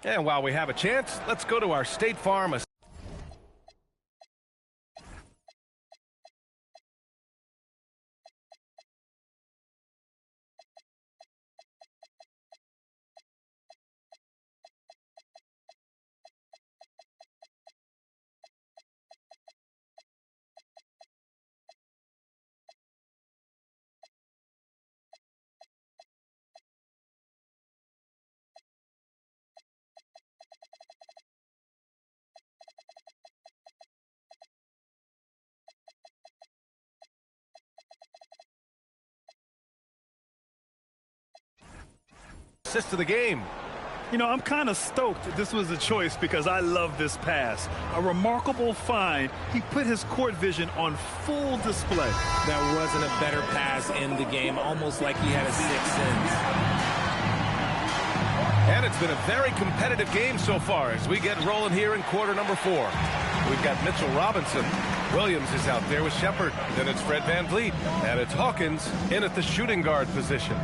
And while we have a chance, let's go to our State Farm. Assist to the game. You know, I'm kind of stoked that this was a choice because I love this pass. A remarkable find. He put his court vision on full display. That wasn't a better pass in the game, almost like he had a sixth sense. And it's been a very competitive game so far as we get rolling here in quarter number 4. We've got Mitchell Robinson. Williams is out there with Shepard. Then it's Fred VanVleet. And it's Hawkins in at the shooting guard position.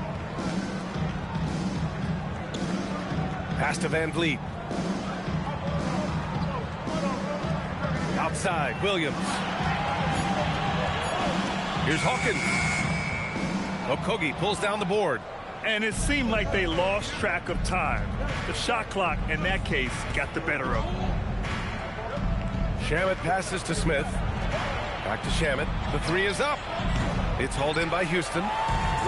Pass to VanVleet. Outside, Williams. Here's Hawkins. Okogie pulls down the board. And it seemed like they lost track of time. The shot clock, in that case, got the better of them. Shamet passes to Smith. Back to Shamet. The three is up. It's hauled in by Houston.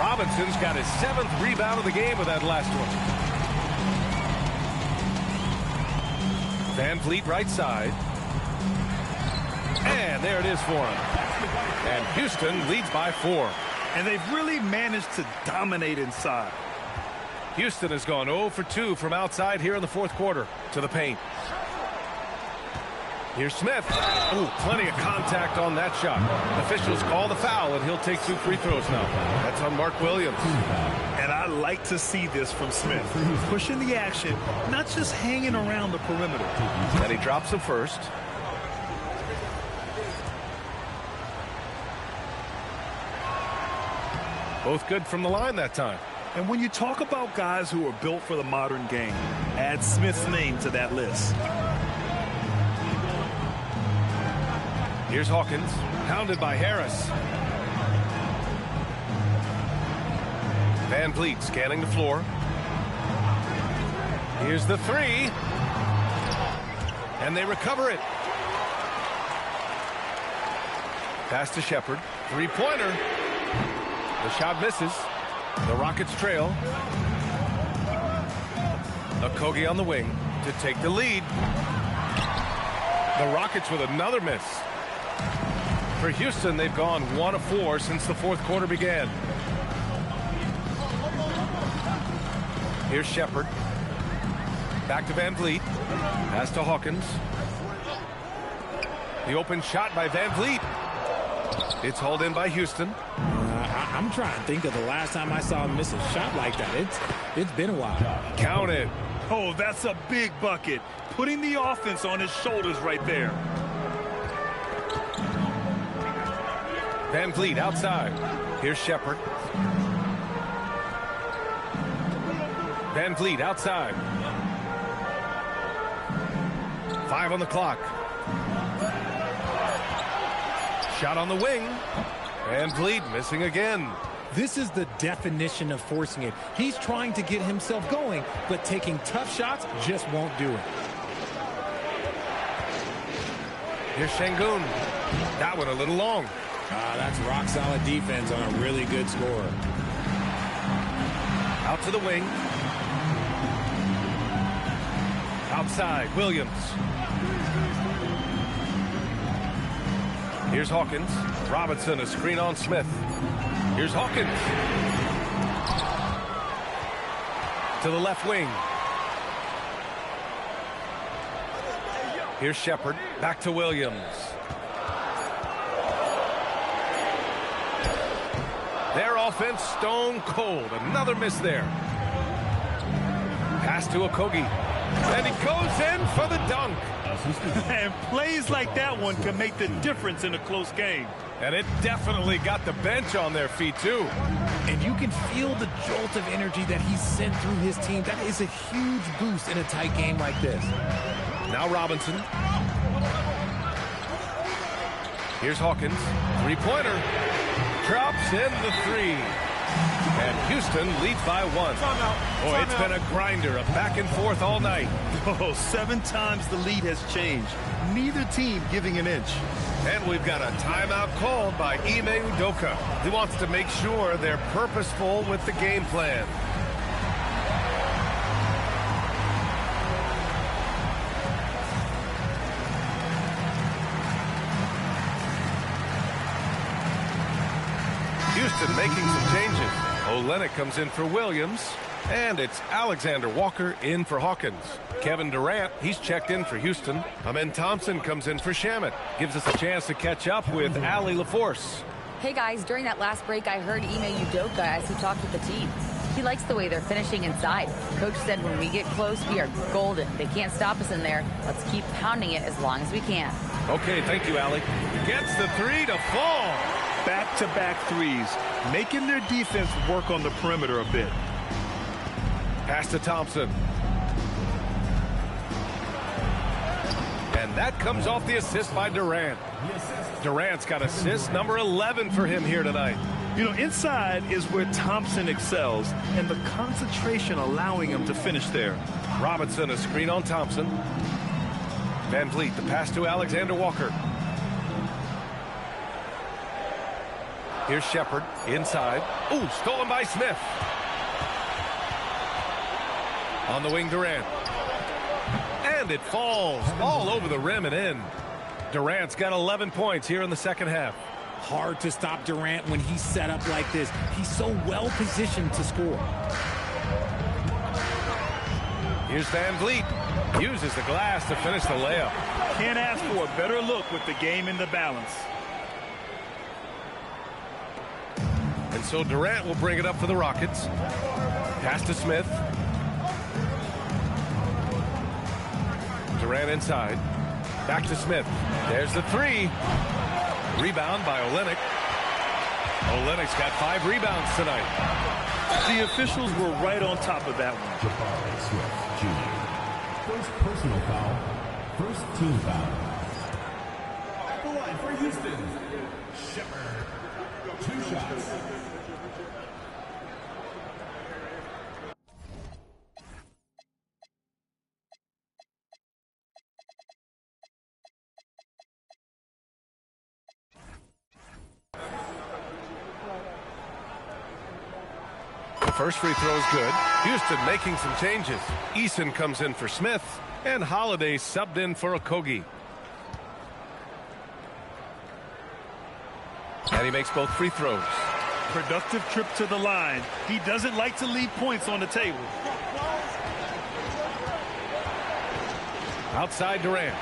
Robinson's got his 7th rebound of the game with that last one. VanVleet right side. And there it is for him. And Houston leads by 4. And they've really managed to dominate inside. Houston has gone 0 for 2 from outside here in the fourth quarter to the paint. Here's Smith. Ooh, plenty of contact on that shot. Officials call the foul, and he'll take 2 free throws now. That's on Mark Williams. And I like to see this from Smith. Pushing the action, not just hanging around the perimeter. And he drops him first. Both good from the line that time. And when you talk about guys who are built for the modern game, add Smith's name to that list. Here's Hawkins, pounded by Harris. VanVleet scanning the floor. Here's the 3. And they recover it. Pass to Shepard. 3-pointer. The shot misses. The Rockets trail. Okogie on the wing to take the lead. The Rockets with another miss. For Houston, they've gone 1 of 4 since the fourth quarter began. Here's Shepard. Back to VanVleet. Pass to Hawkins. The open shot by VanVleet. It's hauled in by Houston. I'm trying to think of the last time I saw him miss a shot like that. It's been a while. Count it. Oh, that's a big bucket. Putting the offense on his shoulders right there. VanVleet outside. Here's Shepard. VanVleet outside. 5 on the clock. Shot on the wing. VanVleet missing again. This is the definition of forcing it. He's trying to get himself going, but taking tough shots just won't do it. Here's Şengün. That one a little long. That's rock-solid defense on a really good scorer. Out to the wing. Outside, Williams. Here's Hawkins. Robinson, a screen on Smith. Here's Hawkins. to the left wing. Here's Shepard, back to Williams. Their offense stone cold. Another miss there. Pass to Okogie. And he goes in for the dunk. And plays like that one can make the difference in a close game. And it definitely got the bench on their feet, too. And you can feel the jolt of energy that he sent through his team. That is a huge boost in a tight game like this. Now Robinson. Here's Hawkins. Three-pointer. Drops in the three. And Houston leads by 1. Boy, it's been a grinder, a back and forth all night. Oh, 7 times the lead has changed. Neither team giving an inch. And we've got a timeout called by Ime Udoka. He wants to make sure they're purposeful with the game plan. Houston making some changes. Olynyk comes in for Williams, and it's Alexander Walker in for Hawkins. Kevin Durant, he's checked in for Houston. Amen Thompson comes in for Shamet. Gives us a chance to catch up with Allie LaForce. Hey guys, during that last break, I heard Ime Udoka as he talked with the team. He likes the way they're finishing inside. Coach said when we get close, we are golden. They can't stop us in there. Let's keep pounding it as long as we can. Okay, thank you, Allie. Gets the three to fall. Back-to-back threes, making their defense work on the perimeter a bit. Pass to Thompson. And that comes off the assist by Durant. Durant's got assist number 11 for him here tonight. You know, inside is where Thompson excels, and the concentration allowing him to finish there. Robinson, a screen on Thompson. Van Vliet, the pass to Alexander Walker. Here's Shepard inside. Ooh, stolen by Smith. On the wing, Durant. And it falls all over the rim and in. Durant's got 11 points here in the second half. Hard to stop Durant when he's set up like this. He's so well positioned to score. Here's Van Vliet. Uses the glass to finish the layup. Can't ask for a better look with the game in the balance. And so Durant will bring it up for the Rockets. Pass to Smith. Durant inside. Back to Smith. There's the three. Rebound by Olynyk. Olynyk's got 5 rebounds tonight. The officials were right on top of that one. First personal foul. First team foul. At the line for Houston. Shepard. 2 shots. First free throw is good. Houston making some changes. Eason comes in for Smith, and Holiday subbed in for Okogie. And he makes both free throws. Productive trip to the line. He doesn't like to leave points on the table. Outside Durant.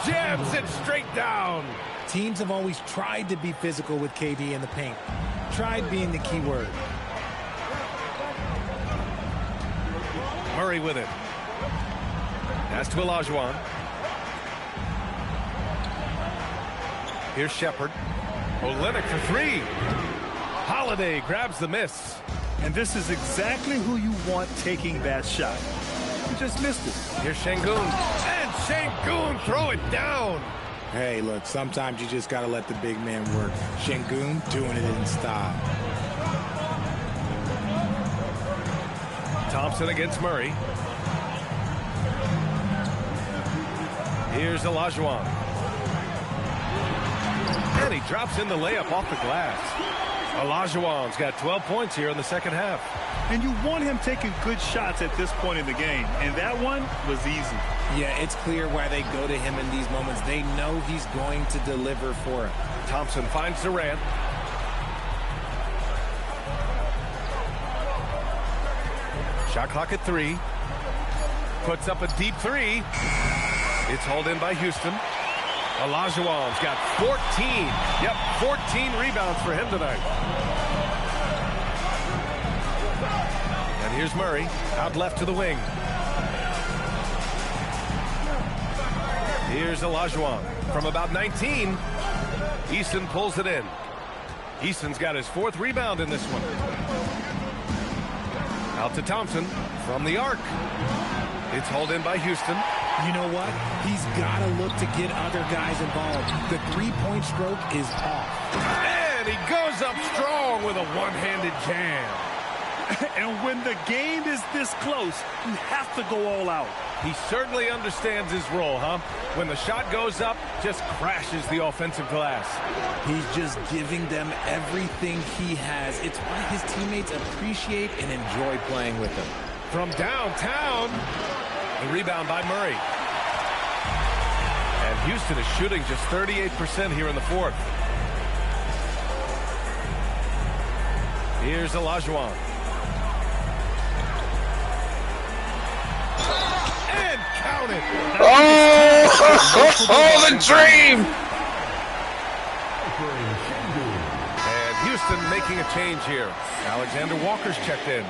Jams it straight down. Teams have always tried to be physical with KD in the paint. Tried being the key word. Murray with it. Pass to Olajuwon. Here's Shepard. Olynyk for 3. Holiday grabs the miss. And this is exactly who you want taking that shot. He just missed it. Here's Şengün. And Şengün throw it down. Hey, look, sometimes you just got to let the big man work. Şengün doing it in style. Thompson against Murray. Here's Olajuwon. And he drops in the layup off the glass. Olajuwon's got 12 points here in the second half. And you want him taking good shots at this point in the game. And that one was easy. Yeah, it's clear why they go to him in these moments. They know he's going to deliver for him. Thompson finds Durant. Shot clock at 3. Puts up a deep 3. It's hauled in by Houston. Olajuwon's got 14. Yep, 14 rebounds for him tonight. And here's Murray, out left to the wing. Here's Olajuwon from about 19. Easton pulls it in. Easton's got his 4th rebound in this one. Out to Thompson from the arc. It's hauled in by Houston. You know what? He's got to look to get other guys involved. The three-point stroke is off. And he goes up strong with a one-handed jam. And when the game is this close, you have to go all out. He certainly understands his role, huh? When the shot goes up, just crashes the offensive glass. He's just giving them everything he has. It's why his teammates appreciate and enjoy playing with him. From downtown, the rebound by Murray. And Houston is shooting just 38% here in the 4th. Here's Olajuwon. And count it. Oh, the dream! And Houston making a change here. Alexander Walker's checked in.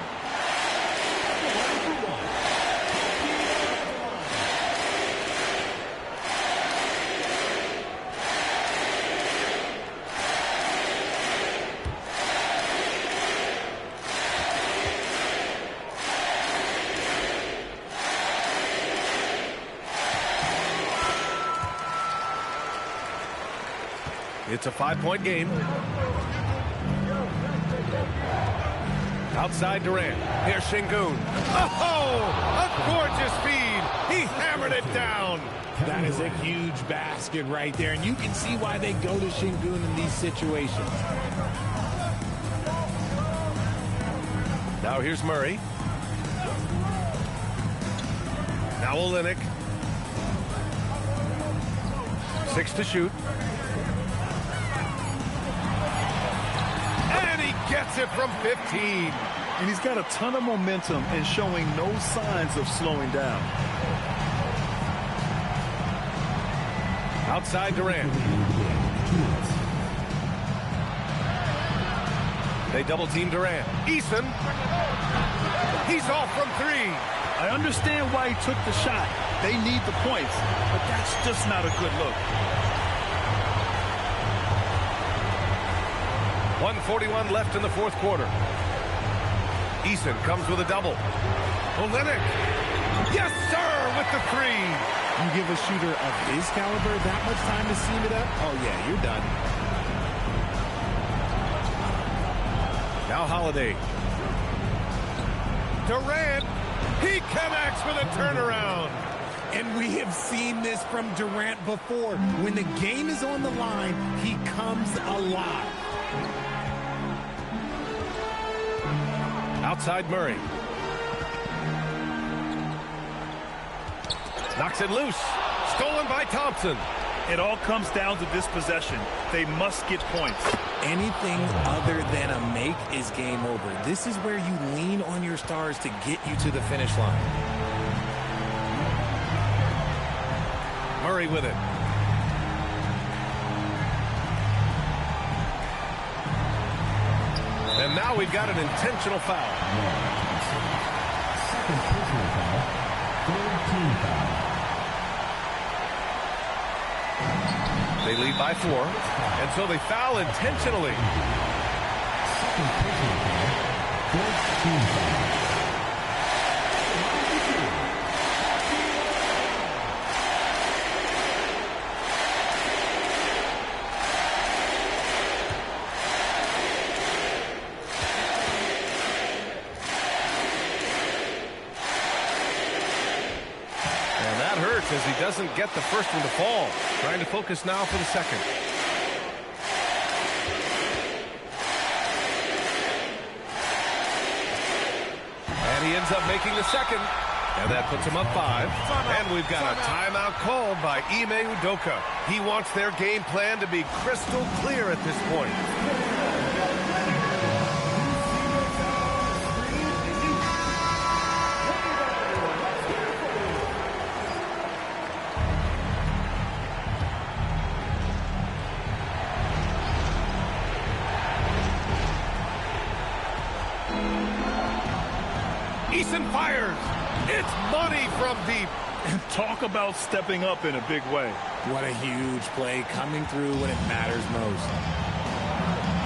It's a 5-point game. Outside Durant. Here's Şengün. Oh, a gorgeous feed. He hammered it down. That is a huge basket right there, and you can see why they go to Şengün in these situations. Now here's Murray. Now Olynyk. 6 to shoot. Gets it from 15. And he's got a ton of momentum and showing no signs of slowing down. Outside Durant. They double team Durant. Easton. He's off from 3. I understand why he took the shot. They need the points, but that's just not a good look. 1:41 left in the 4th quarter. Easton comes with a double. Olynyk. Yes, sir, with the 3. You give a shooter of his caliber that much time to seam it up? Oh, yeah, you're done. Now Holiday. Durant. He connects with a turnaround. And we have seen this from Durant before. When the game is on the line, he comes alive. Outside Murray. Knocks it loose. Stolen by Thompson. It all comes down to this possession. They must get points. Anything other than a make is game over. This is where you lean on your stars to get you to the finish line. Murray with it. And now we've got an intentional foul. Second personal foul. 3rd team foul. They lead by 4, and so they foul intentionally. Second personal foul. 4th team foul. As he doesn't get the first one to fall. Trying to focus now for the second. And he ends up making the second. And that puts him up 5. And we've got a timeout called by Ime Udoka. He wants their game plan to be crystal clear at this point. Eason fires. It's money from deep. And talk about stepping up in a big way. What a huge play coming through when it matters most.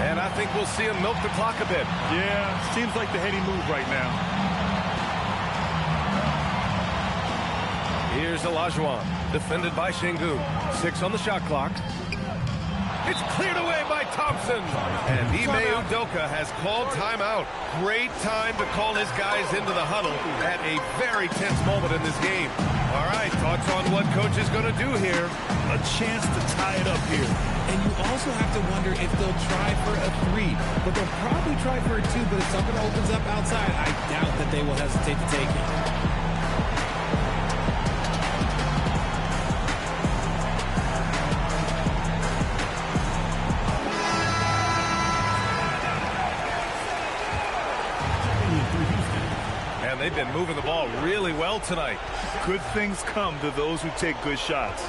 And I think we'll see him milk the clock a bit. Yeah, seems like the heady move right now. Here's Olajuwon, defended by Şengün. 6 on the shot clock. It's cleared away by Thompson. And Ime Udoka has called timeout. Great time to call his guys into the huddle at a very tense moment in this game. All right, thoughts on what coach is going to do here? A chance to tie it up here. And you also have to wonder if they'll try for a 3. But they'll probably try for a 2. But if something opens up outside, I doubt that they will hesitate to take it. They've been moving the ball really well tonight. Good things come to those who take good shots.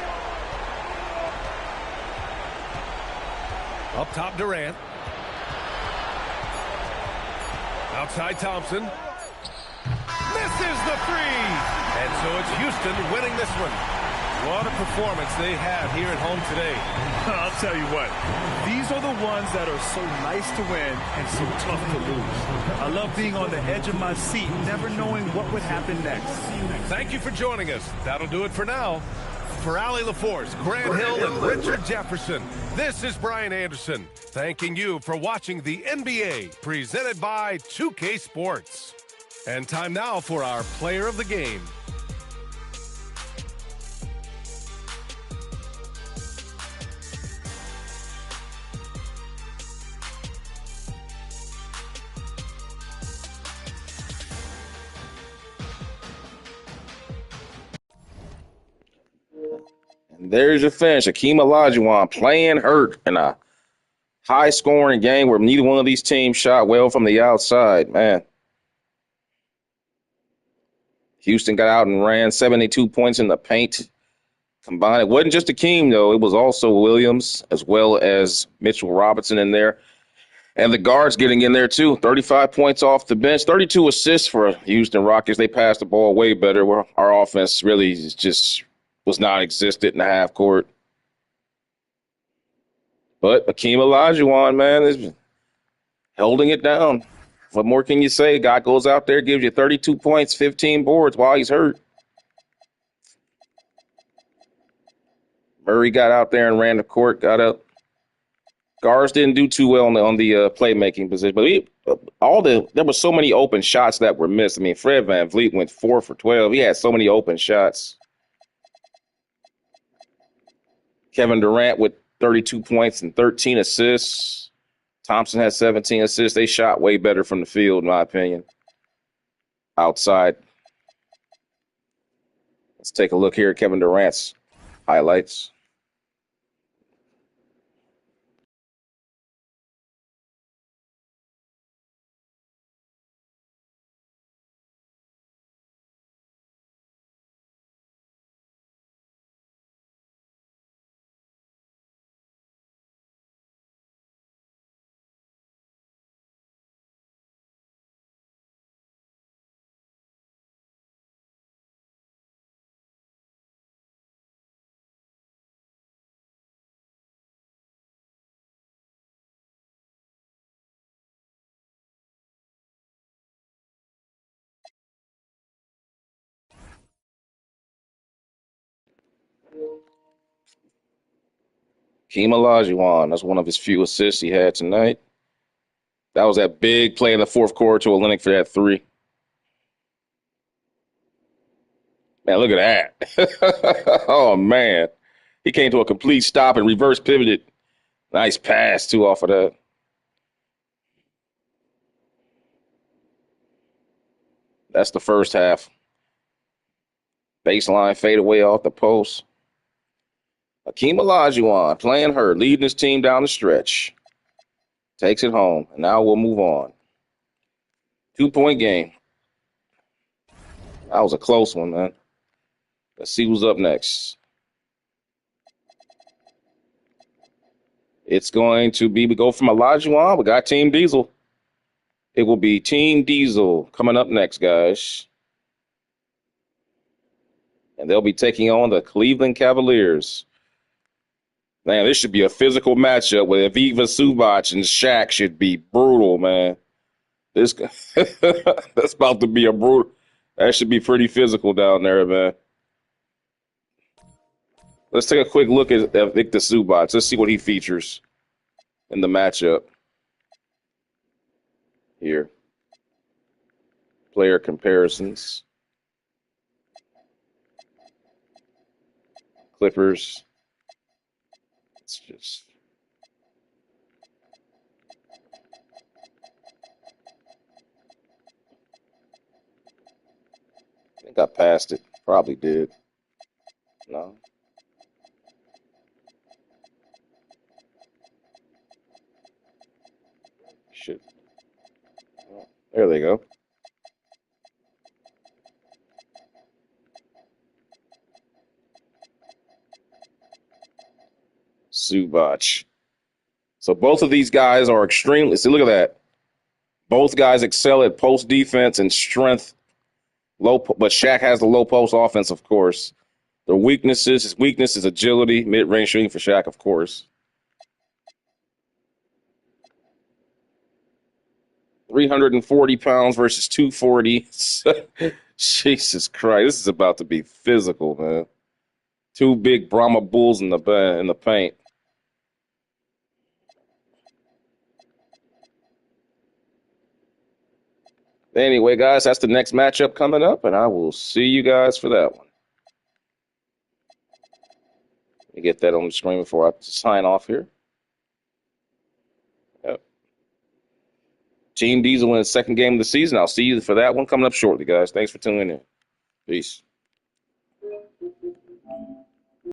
Up top, Durant. Outside, Thompson. Misses the 3. And so it's Houston winning this one. What a performance they have here at home today. I'll tell you what, these are the ones that are so nice to win and so tough to lose. I love being on the edge of my seat, never knowing what would happen next. Thank you for joining us. That'll do it for now. For Allie LaForce, Grant Hill, and Richard Jefferson, this is Brian Anderson, thanking you for watching the NBA, presented by 2K Sports. And time now for our player of the game. There's your finish. Hakeem Olajuwon playing hurt in a high-scoring game where neither one of these teams shot well from the outside. Man. Houston got out and ran 72 points in the paint combined. It wasn't just Hakeem, though. It was also Williams as well as Mitchell Robinson in there. And the guards getting in there, too. 35 points off the bench. 32 assists for Houston Rockets. They passed the ball way better. Where our offense really just was non-existent in the half court. But Hakeem Olajuwon, man, is holding it down. What more can you say? Guy goes out there, gives you 32 points, 15 boards while he's hurt. Murray got out there and ran the court, got up. Guards didn't do too well on the playmaking position, but there were so many open shots that were missed. I mean, Fred VanVleet went 4 for 12. He had so many open shots. Kevin Durant with 32 points and 13 assists. Thompson had 17 assists. They shot way better from the field, in my opinion. Outside. Let's take a look here at Kevin Durant's highlights. Hakeem Olajuwon, that's one of his few assists he had tonight. That was that big play in the fourth quarter to Olynyk for that 3. Man, look at that. Oh, man. He came to a complete stop and reverse pivoted. Nice pass, too, off of that. That's the first half. Baseline fadeaway off the post. Hakeem Olajuwon playing hurt, leading his team down the stretch. Takes it home, and now we'll move on. 2-point game. That was a close one, man. Let's see who's up next. It's going to be, we go from Olajuwon, we got Team Diesel. It will be Team Diesel coming up next, guys. And they'll be taking on the Cleveland Cavaliers. Man, this should be a physical matchup with Ivica Zubac and Shaq. Should be brutal, man. This that's about to be a brutal. That should be pretty physical down there, man. Let's take a quick look at Ivica Zubac. Let's see what he features in the matchup. Here. Player comparisons. Clippers. It's just. I think I passed it. Probably did. No. Should. Oh, there they go. Zubac. So both of these guys are extremely. See, look at that. Both guys excel at post defense and strength. But Shaq has the low post offense, of course. His weakness is agility, mid-range shooting for Shaq, of course. 340 pounds versus 240. Jesus Christ, this is about to be physical, man. Two big Brahma bulls in the paint. Anyway, guys, that's the next matchup coming up, and I will see you guys for that one. Let me get that on the screen before I sign off here. Yep. Team Diesel wins second game of the season. I'll see you for that one coming up shortly, guys. Thanks for tuning in. Peace.